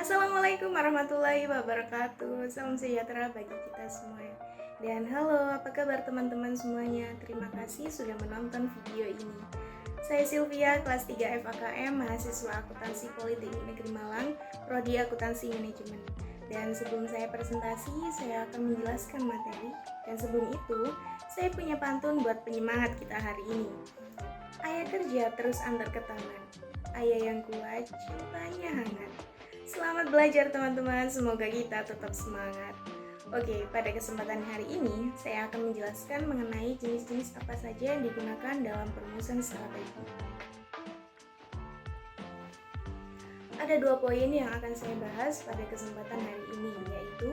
Assalamualaikum warahmatullahi wabarakatuh. Salam sejahtera bagi kita semua. Dan halo, apa kabar teman-teman semuanya? Terima kasih sudah menonton video ini. Saya Sylvia, kelas 3 FAKM, mahasiswa Akuntansi Politeknik Negeri Malang, Prodi Akuntansi Manajemen. Dan sebelum saya presentasi, saya akan menjelaskan materi. Dan sebelum itu, saya punya pantun buat penyemangat kita hari ini. Ayah kerja terus antar ke taman. Ayah yang kuat, cintanya hangat. Selamat belajar teman-teman, semoga kita tetap semangat. Oke, pada kesempatan hari ini saya akan menjelaskan mengenai jenis-jenis apa saja yang digunakan dalam perumusan strategi. Ada 2 poin yang akan saya bahas pada kesempatan hari ini, yaitu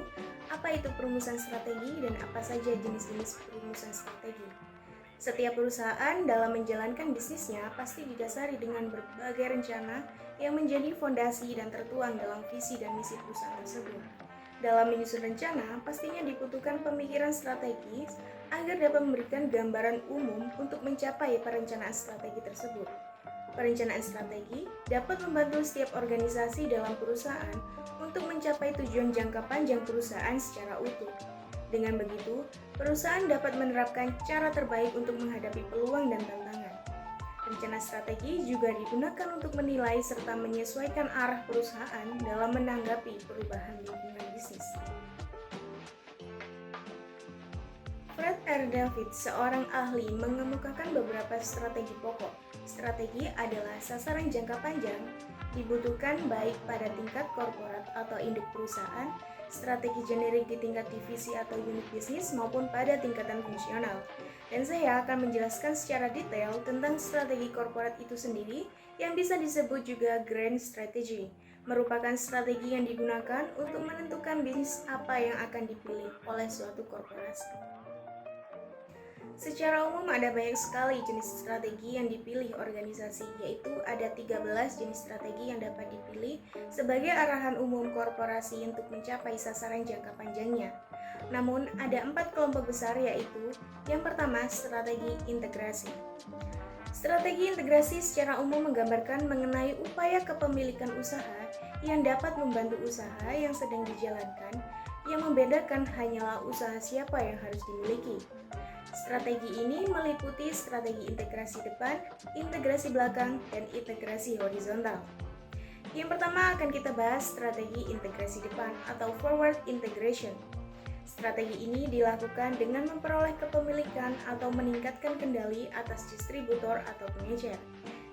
apa itu perumusan strategi dan apa saja jenis-jenis perumusan strategi. Setiap perusahaan dalam menjalankan bisnisnya pasti didasari dengan berbagai rencana yang menjadi fondasi dan tertuang dalam visi dan misi perusahaan tersebut. Dalam menyusun rencana, pastinya dibutuhkan pemikiran strategis agar dapat memberikan gambaran umum untuk mencapai perencanaan strategi tersebut. Perencanaan strategi dapat membantu setiap organisasi dalam perusahaan untuk mencapai tujuan jangka panjang perusahaan secara utuh. Dengan begitu, perusahaan dapat menerapkan cara terbaik untuk menghadapi peluang dan tantangan. Rencana strategi juga digunakan untuk menilai serta menyesuaikan arah perusahaan dalam menanggapi perubahan lingkungan bisnis. Fred R. David, seorang ahli, mengemukakan beberapa strategi pokok. Strategi adalah sasaran jangka panjang, dibutuhkan baik pada tingkat korporat atau induk perusahaan, strategi generik di tingkat divisi atau unit bisnis maupun pada tingkatan fungsional. Dan saya akan menjelaskan secara detail tentang strategi korporat itu sendiri yang bisa disebut juga grand strategy, merupakan strategi yang digunakan untuk menentukan bisnis apa yang akan dipilih oleh suatu korporasi. Secara umum ada banyak sekali jenis strategi yang dipilih organisasi, yaitu ada 13 jenis strategi yang dapat dipilih sebagai arahan umum korporasi untuk mencapai sasaran jangka panjangnya. Namun ada 4 kelompok besar, yaitu yang pertama strategi integrasi. Strategi integrasi secara umum menggambarkan mengenai upaya kepemilikan usaha yang dapat membantu usaha yang sedang dijalankan. Yang membedakan hanyalah usaha siapa yang harus dimiliki. Strategi ini meliputi strategi integrasi depan, integrasi belakang, dan integrasi horizontal. Yang pertama akan kita bahas strategi integrasi depan atau forward integration. Strategi ini dilakukan dengan memperoleh kepemilikan atau meningkatkan kendali atas distributor atau pengecer.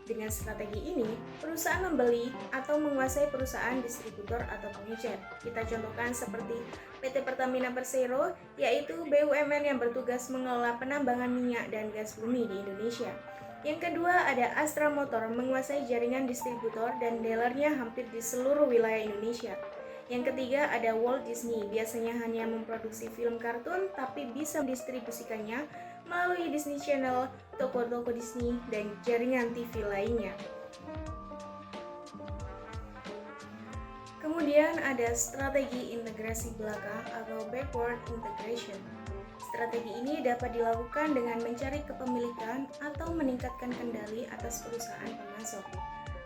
Dengan strategi ini, perusahaan membeli atau menguasai perusahaan distributor atau pengecer. Kita contohkan seperti PT Pertamina Persero, yaitu BUMN yang bertugas mengelola penambangan minyak dan gas bumi di Indonesia. Yang kedua ada Astra Motor, menguasai jaringan distributor dan dealernya hampir di seluruh wilayah Indonesia. Yang ketiga ada Walt Disney, biasanya hanya memproduksi film kartun tapi bisa mendistribusikannya melalui Disney Channel, toko-toko Disney, dan jaringan TV lainnya. Kemudian ada strategi integrasi belakang atau backward integration. Strategi ini dapat dilakukan dengan mencari kepemilikan atau meningkatkan kendali atas perusahaan pemasok.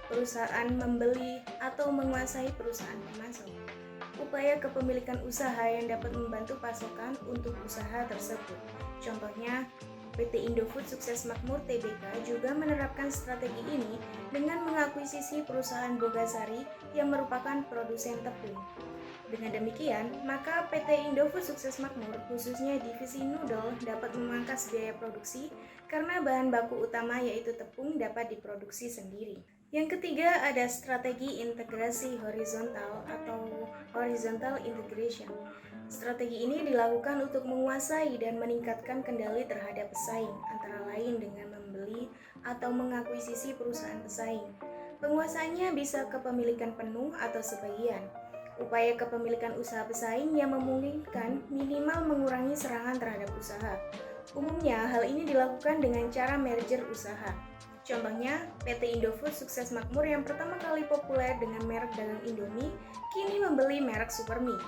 Perusahaan membeli atau menguasai perusahaan pemasok. Upaya kepemilikan usaha yang dapat membantu pasokan untuk usaha tersebut. Contohnya, PT Indofood Sukses Makmur Tbk juga menerapkan strategi ini dengan mengakuisisi perusahaan Bogasari yang merupakan produsen tepung. Dengan demikian, maka PT Indofood Sukses Makmur, khususnya divisi noodle, dapat memangkas biaya produksi karena bahan baku utama yaitu tepung dapat diproduksi sendiri. Yang ketiga ada strategi integrasi horizontal atau horizontal integration. Strategi ini dilakukan untuk menguasai dan meningkatkan kendali terhadap pesaing, antara lain dengan membeli atau mengakuisisi perusahaan pesaing. Penguasaannya bisa kepemilikan penuh atau sebagian. Upaya kepemilikan usaha pesaing yang memungkinkan minimal mengurangi serangan terhadap usaha. Umumnya hal ini dilakukan dengan cara merger usaha. Contohnya, PT Indofood Sukses Makmur yang pertama kali populer dengan merek dagang Indomie, kini membeli merek Supermie.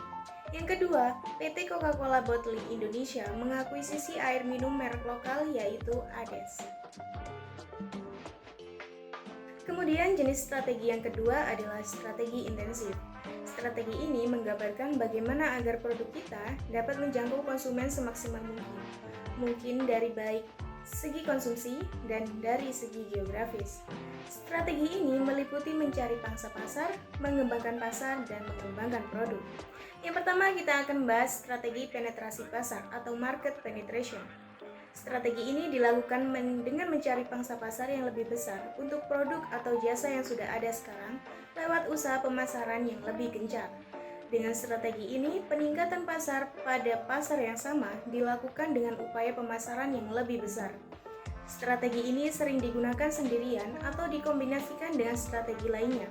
Yang kedua, PT Coca-Cola Bottling Indonesia mengakuisisi air minum merek lokal yaitu Ades. Kemudian jenis strategi yang kedua adalah strategi intensif. Strategi ini menggambarkan bagaimana agar produk kita dapat menjangkau konsumen semaksimal mungkin. Mungkin dari baik segi konsumsi dan dari segi geografis. Strategi ini meliputi mencari pangsa pasar, mengembangkan pasar, dan mengembangkan produk. Yang pertama kita akan bahas strategi penetrasi pasar atau market penetration. Strategi ini dilakukan dengan mencari pangsa pasar yang lebih besar untuk produk atau jasa yang sudah ada sekarang lewat usaha pemasaran yang lebih gencar. Dengan strategi ini, peningkatan pasar pada pasar yang sama dilakukan dengan upaya pemasaran yang lebih besar. Strategi ini sering digunakan sendirian atau dikombinasikan dengan strategi lainnya.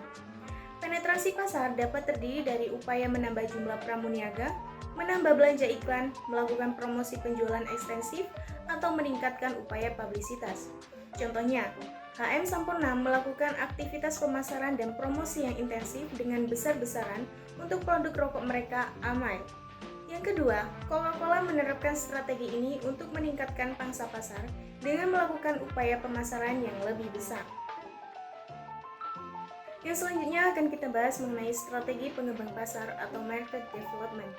Penetrasi pasar dapat terdiri dari upaya menambah jumlah pramuniaga, menambah belanja iklan, melakukan promosi penjualan ekstensif, atau meningkatkan upaya publisitas. Contohnya, HM Sampurna melakukan aktivitas pemasaran dan promosi yang intensif dengan besar-besaran untuk produk rokok mereka Amai. Yang kedua, Coca-Cola menerapkan strategi ini untuk meningkatkan pangsa pasar dengan melakukan upaya pemasaran yang lebih besar. Yang selanjutnya akan kita bahas mengenai strategi pengembang pasar atau market development.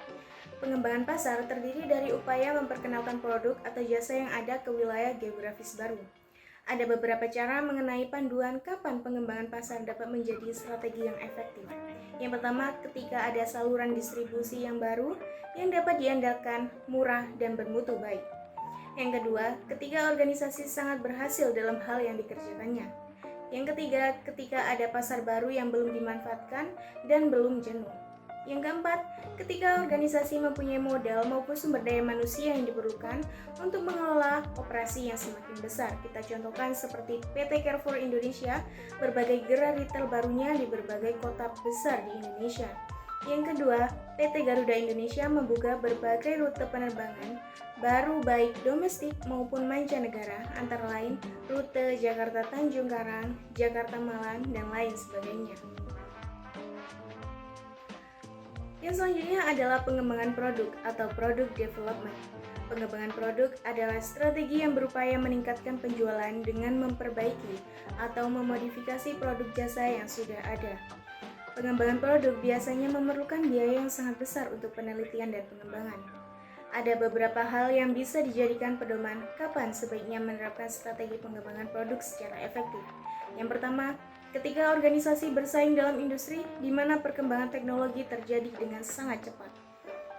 Pengembangan pasar terdiri dari upaya memperkenalkan produk atau jasa yang ada ke wilayah geografis baru. Ada beberapa cara mengenai panduan kapan pengembangan pasar dapat menjadi strategi yang efektif. Yang pertama, ketika ada saluran distribusi yang baru yang dapat diandalkan, murah, dan bermutu baik. Yang kedua, ketika organisasi sangat berhasil dalam hal yang dikerjakannya. Yang ketiga, ketika ada pasar baru yang belum dimanfaatkan dan belum jenuh. Yang keempat, ketika organisasi mempunyai modal maupun sumber daya manusia yang diperlukan untuk mengelola operasi yang semakin besar. Kita contohkan seperti PT Carrefour Indonesia, berbagai gerai retail barunya di berbagai kota besar di Indonesia. Yang kedua, PT Garuda Indonesia membuka berbagai rute penerbangan baru baik domestik maupun mancanegara, antara lain rute Jakarta Tanjung Karang, Jakarta Malang, dan lain sebagainya. Yang selanjutnya adalah pengembangan produk atau product development. Pengembangan produk adalah strategi yang berupaya meningkatkan penjualan dengan memperbaiki atau memodifikasi produk jasa yang sudah ada. Pengembangan produk biasanya memerlukan biaya yang sangat besar untuk penelitian dan pengembangan. Ada beberapa hal yang bisa dijadikan pedoman kapan sebaiknya menerapkan strategi pengembangan produk secara efektif. Yang pertama, ketika organisasi bersaing dalam industri di mana perkembangan teknologi terjadi dengan sangat cepat.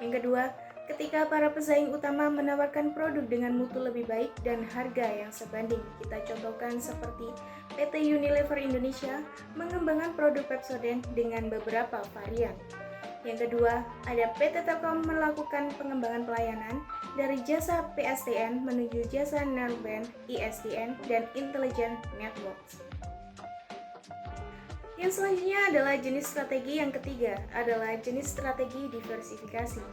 Yang kedua, ketika para pesaing utama menawarkan produk dengan mutu lebih baik dan harga yang sebanding. Kita contohkan seperti PT Unilever Indonesia mengembangkan produk Pepsodent dengan beberapa varian. Yang kedua, ada PT Telkom melakukan pengembangan pelayanan dari jasa PSTN menuju jasa Narrowband, ISDN, dan Intelligent Networks. Yang selanjutnya adalah jenis strategi yang ketiga, adalah jenis strategi diversifikasi.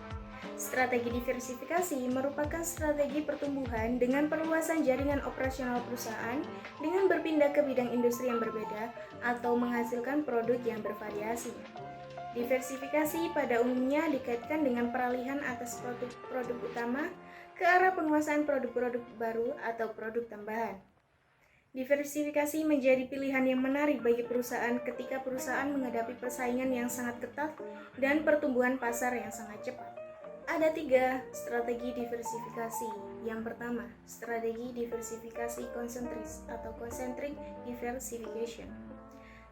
Strategi diversifikasi merupakan strategi pertumbuhan dengan perluasan jaringan operasional perusahaan dengan berpindah ke bidang industri yang berbeda atau menghasilkan produk yang bervariasi. Diversifikasi pada umumnya dikaitkan dengan peralihan atas produk utama ke arah penguasaan produk-produk baru atau produk tambahan. Diversifikasi menjadi pilihan yang menarik bagi perusahaan ketika perusahaan menghadapi persaingan yang sangat ketat dan pertumbuhan pasar yang sangat cepat. Ada 3 strategi diversifikasi. Yang pertama, strategi diversifikasi konsentris atau concentric diversification.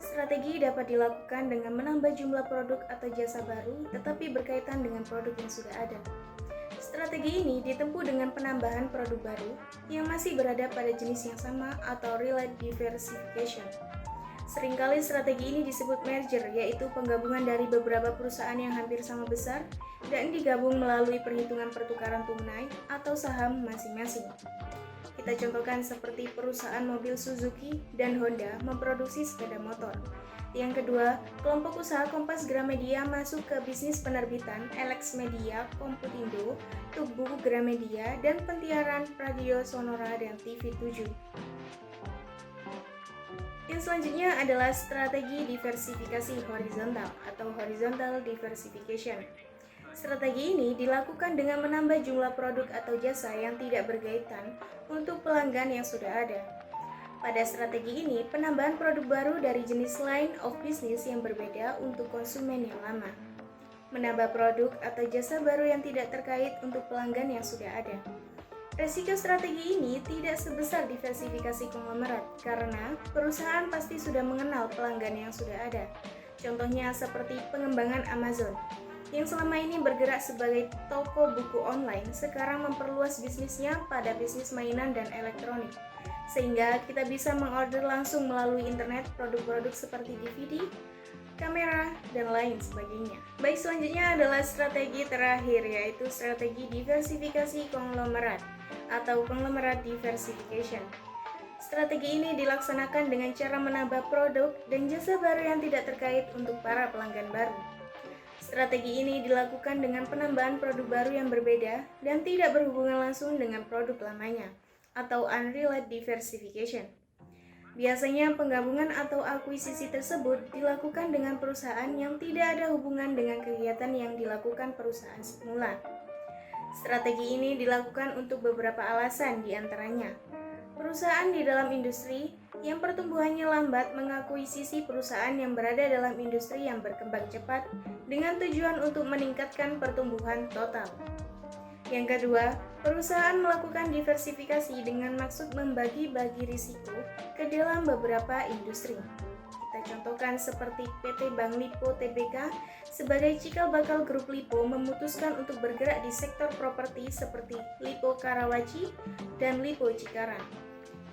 Strategi dapat dilakukan dengan menambah jumlah produk atau jasa baru tetapi berkaitan dengan produk yang sudah ada. Strategi ini ditempuh dengan penambahan produk baru yang masih berada pada jenis yang sama atau related diversification. Seringkali strategi ini disebut merger, yaitu penggabungan dari beberapa perusahaan yang hampir sama besar dan digabung melalui perhitungan pertukaran tunai atau saham masing-masing. Kita contohkan seperti perusahaan mobil Suzuki dan Honda memproduksi sepeda motor. Yang kedua, kelompok usaha Kompas Gramedia masuk ke bisnis penerbitan Elex Media, Komputindo, Tugu Gramedia, dan penyiaran radio Sonora dan TV7. Yang selanjutnya adalah strategi diversifikasi horizontal atau horizontal diversification. Strategi ini dilakukan dengan menambah jumlah produk atau jasa yang tidak berkaitan untuk pelanggan yang sudah ada. Pada strategi ini, penambahan produk baru dari jenis line of business yang berbeda untuk konsumen yang lama. menambah produk atau jasa baru yang tidak terkait untuk pelanggan yang sudah ada. Resiko strategi ini tidak sebesar diversifikasi konglomerat karena perusahaan pasti sudah mengenal pelanggan yang sudah ada. Contohnya seperti pengembangan Amazon, yang selama ini bergerak sebagai toko buku online, sekarang memperluas bisnisnya pada bisnis mainan dan elektronik. Sehingga kita bisa mengorder langsung melalui internet produk-produk seperti DVD, kamera, dan lain sebagainya. Baik, selanjutnya adalah strategi terakhir, yaitu strategi diversifikasi konglomerat atau conglomerate diversification. Strategi ini dilaksanakan dengan cara menambah produk dan jasa baru yang tidak terkait untuk para pelanggan baru. Strategi ini dilakukan dengan penambahan produk baru yang berbeda dan tidak berhubungan langsung dengan produk lamanya, atau unrelated diversification. Biasanya penggabungan atau akuisisi tersebut dilakukan dengan perusahaan yang tidak ada hubungan dengan kegiatan yang dilakukan perusahaan semula. Strategi ini dilakukan untuk beberapa alasan, diantaranya perusahaan di dalam industri yang pertumbuhannya lambat mengakuisisi perusahaan yang berada dalam industri yang berkembang cepat dengan tujuan untuk meningkatkan pertumbuhan total. Yang kedua, perusahaan melakukan diversifikasi dengan maksud membagi-bagi risiko ke dalam beberapa industri. Kita contohkan seperti PT Bank Lipo Tbk sebagai cikal bakal grup Lipo memutuskan untuk bergerak di sektor properti seperti Lipo Karawaci dan Lipo Cikarang.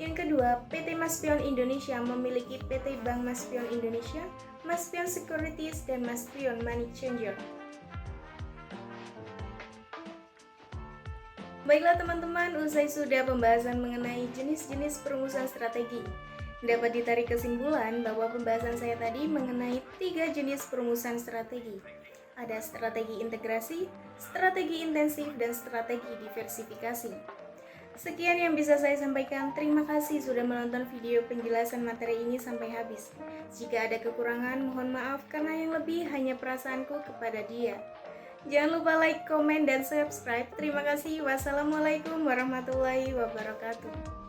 Yang kedua, PT Maspion Indonesia memiliki PT Bank Maspion Indonesia, Maspion Securities, dan Maspion Money Changer. Baiklah teman-teman, usai sudah pembahasan mengenai jenis-jenis perumusan strategi. Dapat ditarik kesimpulan bahwa pembahasan saya tadi mengenai 3 jenis perumusan strategi. Ada strategi integrasi, strategi intensif, dan strategi diversifikasi. Sekian yang bisa saya sampaikan. Terima kasih sudah menonton video penjelasan materi ini sampai habis. Jika ada kekurangan, mohon maaf karena yang lebih hanya perasaanku kepada dia. Jangan lupa like, komen, dan subscribe. Terima kasih. Wassalamualaikum warahmatullahi wabarakatuh.